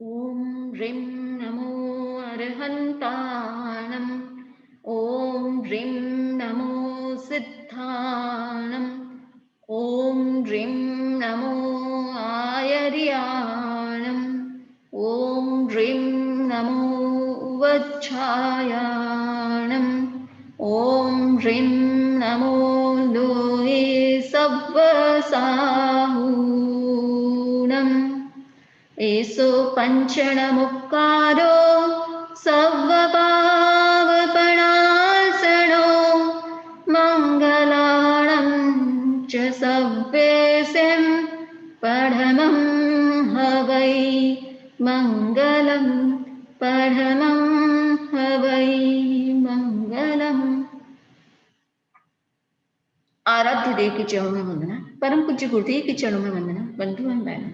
ॐ ह्रीं नमो अर्हन्ताणम् ॐ ह्रीं नमो सिद्धाणम् ॐ ह्रीं नमो आयर्याणम् ॐ ह्रीं नमो वच्छायाणम् ॐ ह्रीं नमो लोये सव्वसाहूणम् एषो पञ्चणमुक्कारो सव्वपावपणासनो मङ्गलाणं च सव्येशं पढमं हवै मङ्गलं पढमं हवै मङ्गलम्। आराध्य देव के चरणों में वंदना, परम पूज्य गुरुदेव के चरणों में वंदना। बंधु एवं बहनों,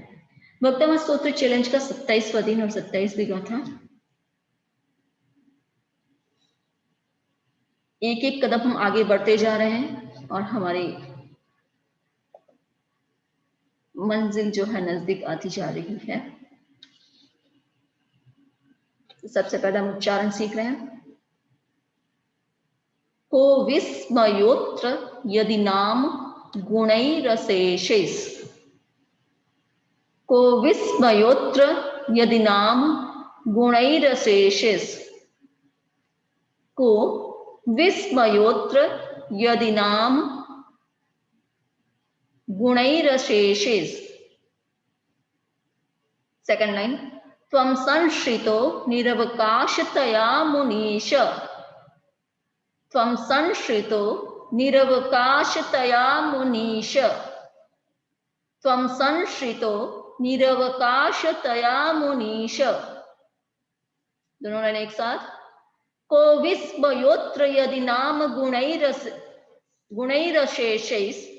भक्तमत स्तोत्र चैलेंज का 27वां दिन और 27वीं गाथा। एक एक कदम हम आगे बढ़ते जा रहे हैं और हमारी मंजिल जो है नजदीक आती जा रही है। तो सबसे पहले हम उच्चारण सीख रहे हैं। को विस्मयोत्र यदि नाम गुणैरशेषैः। को विस्मयोत्र यदि नाम गुणैरशेषैः। को विस्मयोत्र यदि नाम गुणैरशेषैः। Second line. त्वं संश्रितो निरवकाशतया मुनीश। त्वं संश्रितो निरवकाशतया मुनीश। त्वं संश्रितो निरवकाशतया मुनीश। दोनों लाइन एक साथ। को विस्मयोत्र यदि नाम गुणैरशेषैः।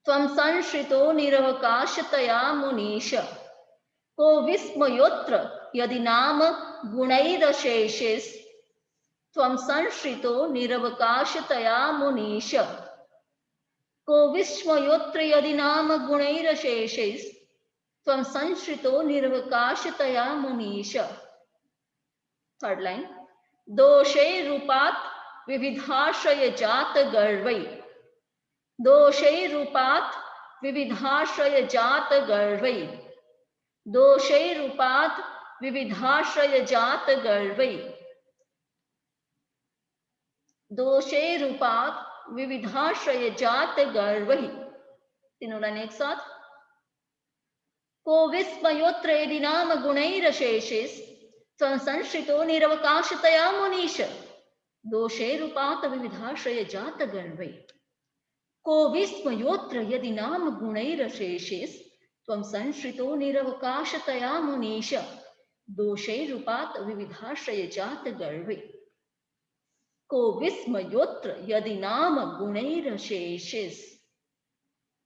त्वं संश्रितो निरवकाशतया मुनीश। को विस्मयोत्र यदि नाम गुणैरशेषैः। त्वं संश्रितो निरवकाशतया मुनीश। को विस्मयोत्र यदि नाम गुणैरशेषैः। त्वं संश्रितो निरवकाशतया मुनीश। Third line. दोषैरूपात् विविधाश्रय जात गर्वै। दोषैरूपात् विविधाश्रय जात गर्वै। दोषैरूपात् विविधाश्रय जात गर्वै। दोषैरूपात् विविधाश्रय जात गर्वै। तीनों लाइन एक साथ। को विस्मयोत्र यदि नाम गुणैरशेषैः। त्वं संश्रितो निरवकाशतया मुनीश। दोषैरूपात् विविधाश्रय जात गर्वै। को विस्मयोत्र यदि नाम गुणैरशेषैः। त्वं संश्रितो निरवकाशतया मुनीश। दोषैरूपात् विविधाश्रय जात गर्वै। को विस्मयोत्र यदि नाम गुणैरशेषैः।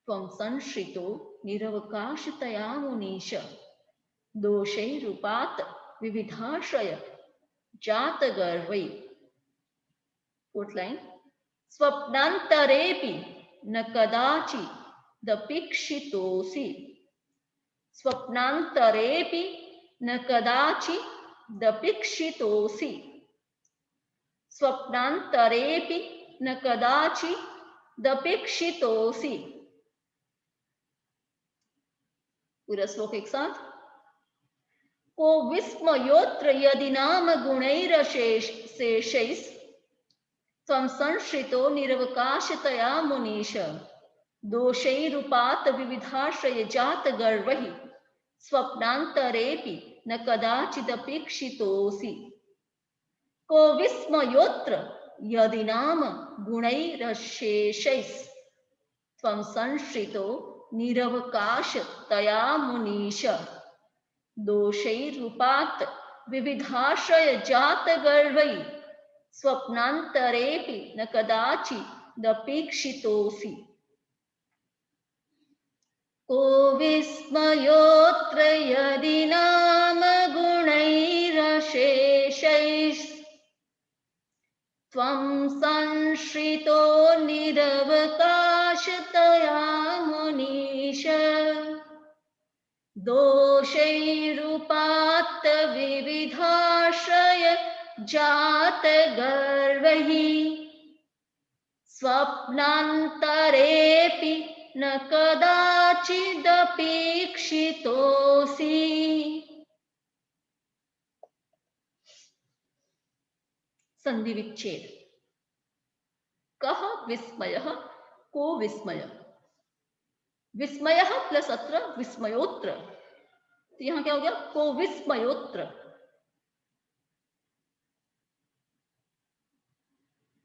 त्वं संश्रितो निरवकाशतया मुनीश। दोषैरूपात् विविधाश्रय जात गर्वै। Fourth line. स्वप्नान्तरेऽपि न कदाचिदपेक्षितोऽसि। स्वप्नान्तरेऽपि न कदाचिदपेक्षितोऽसि। स्वप्नान्तरेऽपि न कदाचिदपेक्षितोऽसि। पूरा श्लोक एक साथ। को विस्मयोत्र यदि नाम गुणैरशेषैः। त्वं संश्रितो निरवकाशतया मुनीश। दोषैरूपात् विविधाश्रय जात गर्वैः। स्वप्नान्तरेऽपि न कदाचिदपेक्षितोऽसि। को विस्मयोत्र यदि नाम गुणैरशेषैः। त्वं संश्रितो निरवकाशतया मुनीश। दोषैरूपात् विविधाश्रय जात गर्वै। स्वप्नान्तरेऽपि न कदाचिदपेक्षितोऽसि। को विस्मयोत्र यदि नाम गुणैरशेषैः। त्वं संश्रितो निरवकाशतया मुनीश। दोषैरुपात्त विविधाश्रय जात गर्वहि स्वप्नान्तरेऽपि न कदाचिदपेक्षितोऽसि। संधि विच्छेद। कः विस्मयः को विस्मय, विस्मयः प्लस अत्र विस्मयोत्र, तो यहां क्या हो गया, को विस्मयोत्र।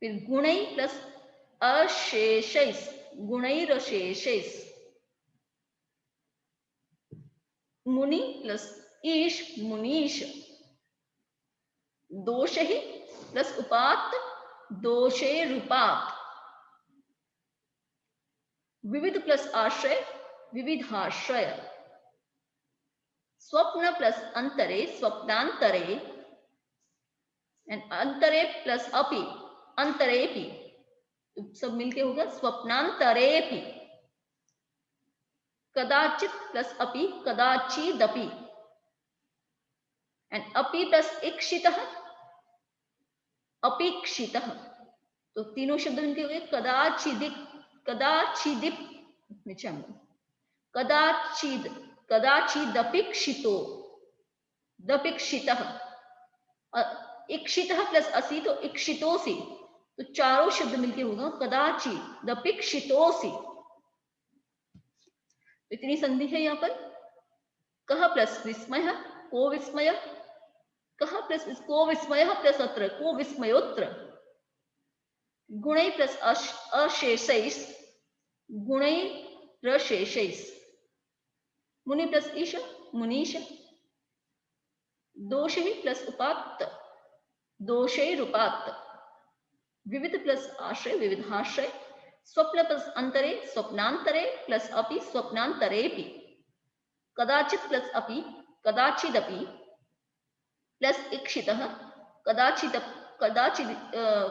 फिर गुणै प्लस अशेषैस्, गुणैरशेषैस्। मुनि प्लस ईश, मुनीश। दोष ही प्लस उपात, दोषेरुपात। विविध प्लस आश्रय, विविधाश्रय। स्वप्न प्लस अंतरे, स्वप्नांतरे। एंड अंतरे प्लस अपि, अंतरेपि, सब मिलके होगा स्वप्नांतरेपि। कदाचित प्लस अपि, कदाचिदपि। एंड अपि प्लस इक्षितः, अपेक्षितः। तो तीनों शब्द मिलके हो गए कदाचिदिक, कदाचिदिप, कदाचिद, कदाचिदपेक्षितो, दपेक्षितः। इक्षितः प्लस असि तो इक्षितोसि, तो चारों शब्द मिलके होगा कदाचिदपेक्षितोसि। इतनी संधि है यहाँ पर। कः प्लस विस्मय, को विस्मय। कः प्लस को विस्मय प्लस अत्र को विस्मयोत्र। गुणै प्लस अशेषैस्, गुणैरशेषैस्। मुनि प्लस ईश, मुनीश। दोष ही प्लस उपात्त, दोषैरुपात्त। विविध प्लस आश्रय, विविधाश्रय। स्वप्न प्लस अंतरे, स्वप्नांतरे प्लस अपि, स्वप्नांतरेपि। कदाचित प्लस अपि, कदाचिदपि प्लस इक्षितः, कदाचिद,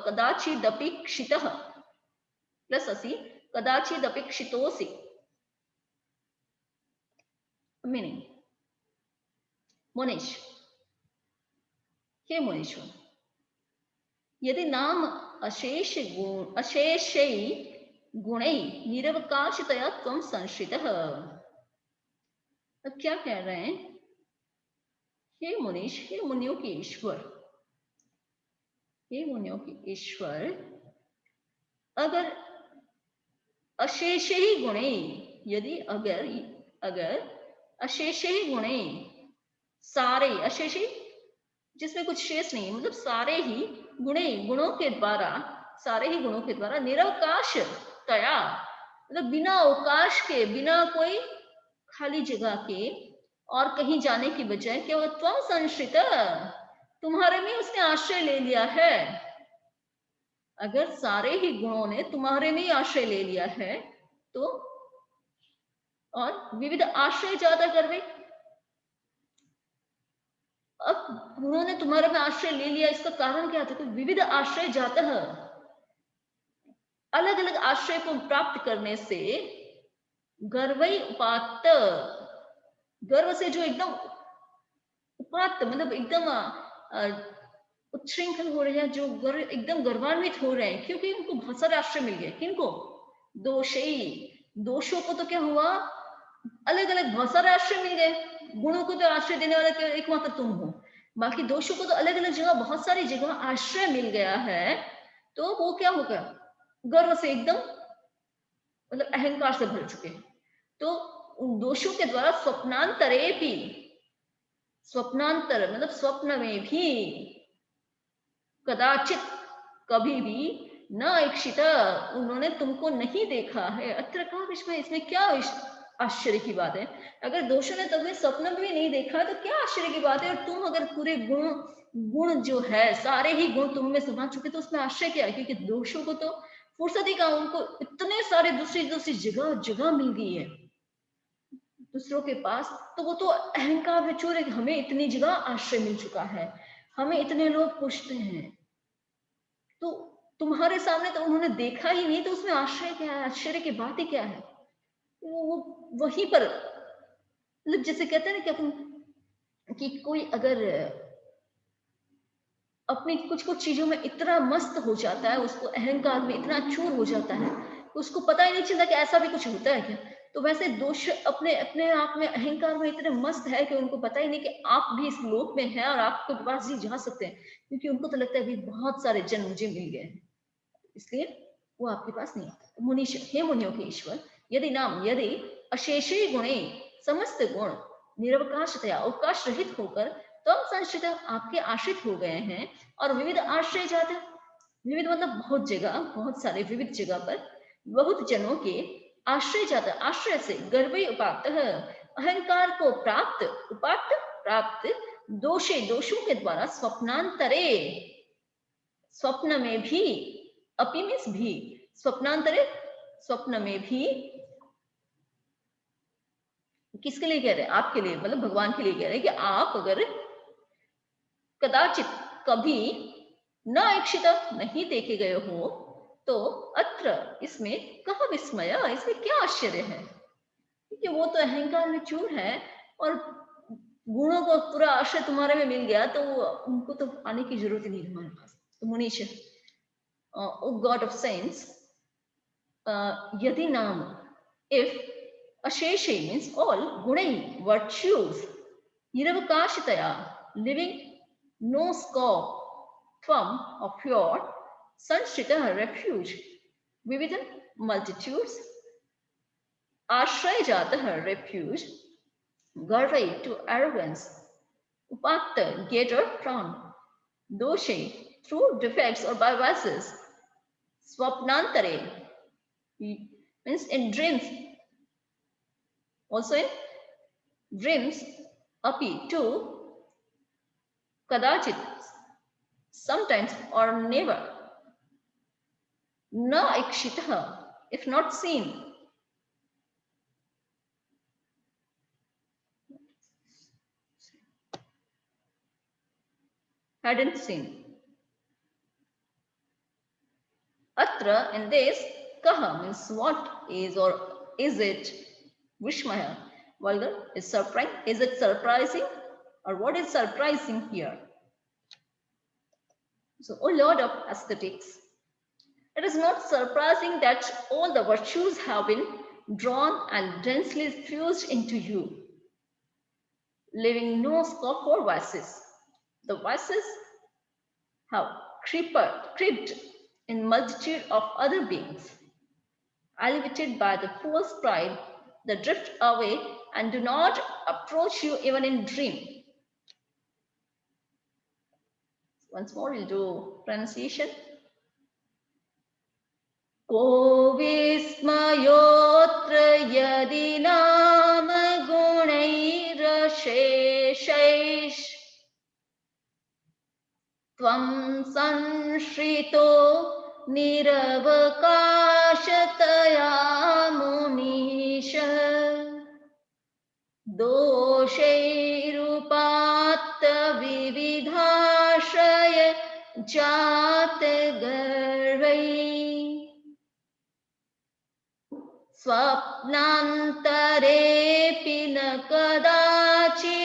कदाचिदपेक्षितः प्लस असि, कदाचिदपेक्षितोसि। मीनिंग। मुनीश, हे मुनीश्वर, यदि नाम अशेष गुण, अशेषै गुणै निरवकाशतया त्वं संश्रितः। अब क्या कह रहे हैं, हे मुनीश, हे मुनियों के ईश्वर, हे मुनियों के ईश्वर, अगर अशेष ही गुणे, यदि अगर, अगर अशेष ही गुणे, सारे अशेष ही जिसमें कुछ शेष नहीं, मतलब सारे ही गुणे, गुणों के द्वारा, सारे ही गुणों के द्वारा निरवकाश तया, मतलब बिना अवकाश के, बिना कोई खाली जगह के और कहीं जाने की बजाय केवल त्वं संश्रित, तुम्हारे में उसने आश्रय ले लिया है। अगर सारे ही गुणों ने तुम्हारे में ही आश्रय ले लिया है तो, और विविध आश्रय ज्यादा करवे। अब उन्होंने तुम्हारे में आश्रय ले लिया, इसका कारण क्या था, तो विविध आश्रय जाता है, अलग अलग आश्रय को प्राप्त करने से गर्वई उपात्त, गर्व से जो एकदम उपात्त, मतलब एकदम उच्छृंखल हो रहे हैं, जो एकदम गर्वान्वित हो रहे हैं, क्योंकि उनको बहुत सारे आश्रय मिल गए। किनको, दोषी, दोषों को तो क्या हुआ, अलग अलग बहुत सारे आश्रय मिल गए। गुणों को तो आश्रय देने वाला एकमात्र तुम हो, बाकी दोषों को तो अलग अलग जगह, बहुत सारी जगह आश्रय मिल गया है, तो वो क्या होगा, गर्व से एकदम, मतलब अहंकार से भर चुके हैं। तो उन दोषों के द्वारा स्वप्नांतरे भी, स्वप्नांतर मतलब स्वप्न में भी, कदाचित कभी भी, न इक्षित उन्होंने तुमको नहीं देखा है। अत्र का विस्मय, इसमें क्या आश्चर्य की बात है, अगर दोषों ने तुम्हें स्वप्न में भी नहीं देखा तो क्या आश्चर्य की बात है। और तुम अगर पूरे गुण जो है, सारे ही गुण तुम में समा चुके, तो उसमें आश्चर्य क्या है, क्योंकि दोषों को तो फुर्सत ही कहाँ, उनको इतने सारे दूसरी दूसरी जगह जगह मिल गई है दूसरों के पास, तो वो तो अहंकार में चूर है कि हमें इतनी जगह आश्रय मिल चुका है, हमें इतने लोग पूछते हैं, तो तुम्हारे सामने तो उन्होंने देखा ही नहीं, तो उसमें आश्चर्य क्या है, आश्चर्य की बात ही क्या है। वो वहीं पर मतलब जैसे कहते हैं ना कि अपन कि कोई अगर अपनी कुछ चीजों में इतना मस्त हो जाता है, उसको अहंकार में इतना चूर हो जाता है, उसको पता ही नहीं चलता कि ऐसा भी कुछ होता है क्या। तो वैसे दोष अपने अपने आप में अहंकार में इतने मस्त है कि उनको पता ही नहीं कि आप भी इस लोक में हैं और आपके पास ही जा सकते हैं, क्योंकि उनको तो लगता है अभी बहुत सारे जन्म मुझे मिल गए हैं, इसलिए वो आपके पास नहीं आता। तो मुनीश, हे मुनियों के ईश्वर, यदि नाम यदि अशेषे गुणे समस्त गुण निरवकाशतया अवकाश रहित होकर तम संश्रित आपके आश्रित हो गए हैं और विविध आश्रय जाते, विविध मतलब बहुत जगह, बहुत सारे विविध जगह पर बहुत जनों के आश्रय जाता, आश्रय से गर्भी उपात अहंकार को प्राप्त, उपात प्राप्त दोषे दोषों के द्वारा स्वप्नांतरे, स्वप्न में भी, अपि मीन्स भी, स्वप्नांतरे स्वप्न में भी, किसके लिए कह रहे हैं, आपके लिए, मतलब भगवान के लिए कह रहे हैं कि आप अगर कदाचित कभी न इच्छित नहीं देखे गए हो तो अत्र इसमें कह विस्मय, इसमें क्या आश्चर्य है, क्योंकि वो तो अहंकार में चूर है और गुणों को पूरा आश्रय तुम्हारे में मिल गया, तो उनको तो आने की जरूरत ही नहीं तुम्हारे पास। तो मुनीश, ओ गॉड ऑफ सेंस, यदि नाम, if asheshe means all gunai virtues niravakashitaya living no scope from of your sanshrita refuge vivid multitudes ashraya jatah refuge garvai to arrogance upakta gator from doshe through defects or by vices swapnantare means in dreams, also in dreams, api too, kadachit, sometimes or never, na ikshitah, if not seen, hadn't seen. Atra, in this, kaha means what is or is it, vishmaya, vulgar, is surprising, is it surprising, or what is surprising here? So, O Lord of aesthetics, it is not surprising that all the virtues have been drawn and densely fused into you, leaving no scope for vices. The vices have crept in multitude of other beings, elevated by the fool's pride, they drift away and do not approach you even in dream. Once more, we'll do pronunciation. को विस्मयोऽत्र यदि नाम गुणैरशेषैः त्वं संश्रितो निरवकाशतया मुनीश दोषैरुपात्त विविधाश्रय जात गर्वैः स्वप्नान्तरेऽपि न कदाचिदपेक्षितोऽसि